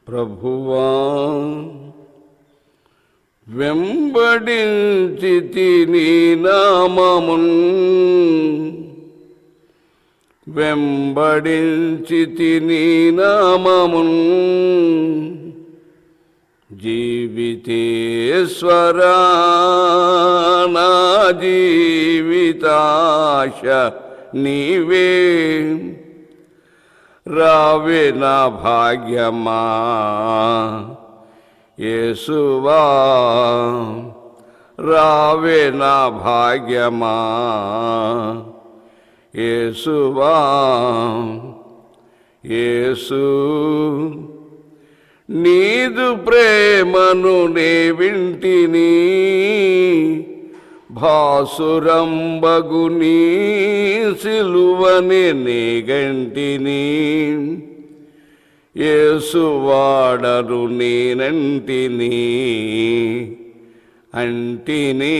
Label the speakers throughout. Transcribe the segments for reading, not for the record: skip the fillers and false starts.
Speaker 1: ప్రభువా వెంబడించితి నీ నామమున్ వెంబడించితి నీ నామమున్ జీవితేశ్వరా నా జీవితాశ నీవే రావే నా భాగ్యమా యేసువా రావే నా భాగ్యమా యేసువా యేసు నీదు ప్రేమను నే వింటిని భాసురంబగు నీ సిలువని నీ గంటిని యేసువాడరు నేనంటిని అంటిని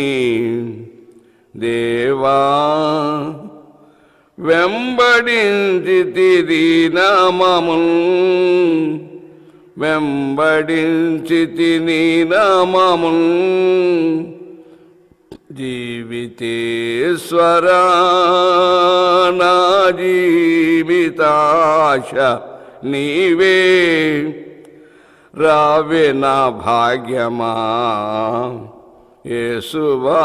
Speaker 1: దేవా వెంబడించితి నామమున్ వెంబడించితి నీ నామమున్ జీవితేశ్వరా నా జీవితాశ నీవే రావే నా భాగ్యమా యేసువా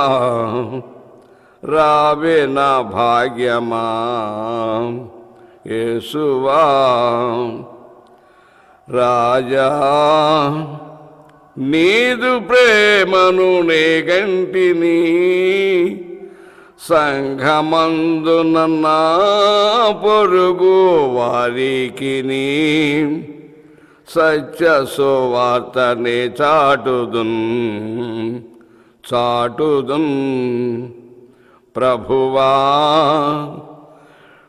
Speaker 1: రావే నా భాగ్యమా యేసువా రాజా నీదు ప్రేమను నే గంటిని సంఘమందున నా పొరుగు వారికిని సత్య సువార్తనే చాటుదున్ ప్రభువా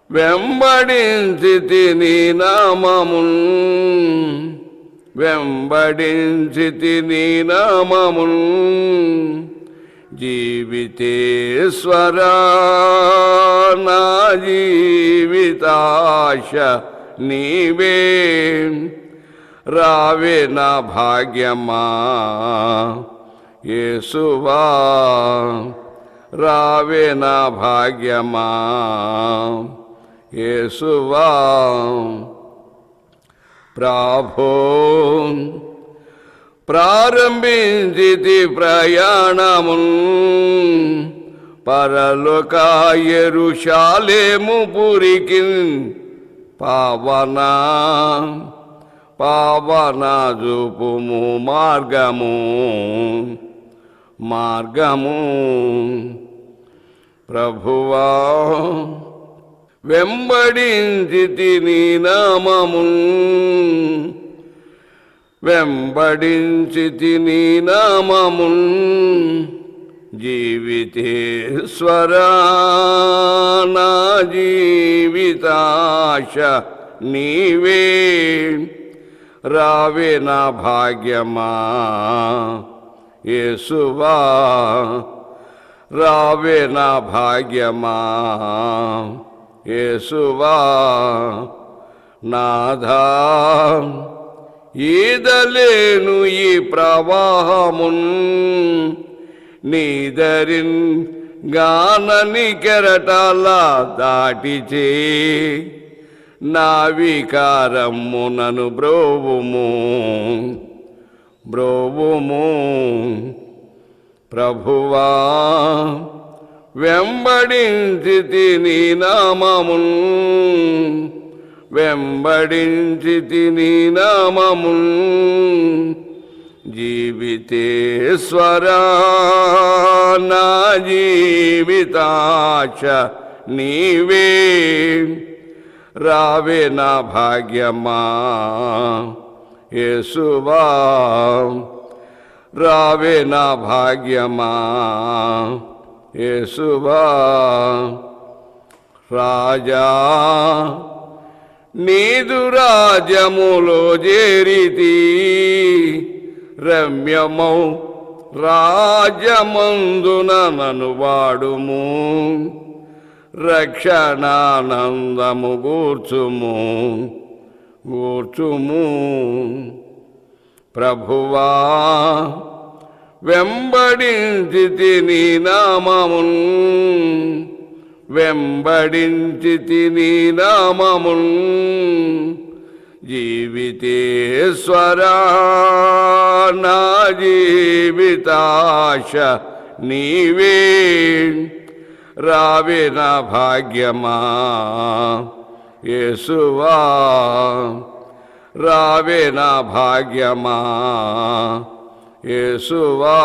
Speaker 1: వెంబడించితి నీ నామమున్ వెంబడించితి నీ నామమున్ జీవితేశ్వరా నా జీవితాశ నీవే రావే నా భాగ్యమా యేసువా రావే నా భాగ్యమా యేసువా ప్రభో ప్రారంభించితి ప్రయాణమున్ పరలోక యెరూషలేము పురికిన్ పావన చూపుము మార్గము ప్రభువా వెంబడించితి నీ నామమున్ వెంబడించితి నీ నామమున్ జీవితేశ్వరా నా జీవితాశ నీవే రావే నా భాగ్యమా యేసువా రావే నా భాగ్యమా యేసువా నాథా ఈదలేను ఈ ప్రవాహమున్ నీదరిన్ గానని కెరటాల దాటిచే నా వికారమునను బ్రోవుము ప్రభువా వెంబడించితి నీ నామమున్ వెంబడించితి నీ నామమున్ జీవితేశ్వరా నా జీవితాశ నీవే రావే నా భాగ్యమా యేసువా రావే నా భాగ్యమా యేసువా రాజా నీదు రాజ్యములో చేరితి రమ్యమౌ రాజ్యమందున నన్ను వాడుము రక్షణానందము గూర్చుము ప్రభువా వెంబడించితి నీ నామమున్ వెంబడించితి నీ నామమున్ జీవితేశ్వరా నా జీవితాశ నీవే రావే నా భాగ్యమా యేసువా రావే నా భాగ్యమా యేసువా.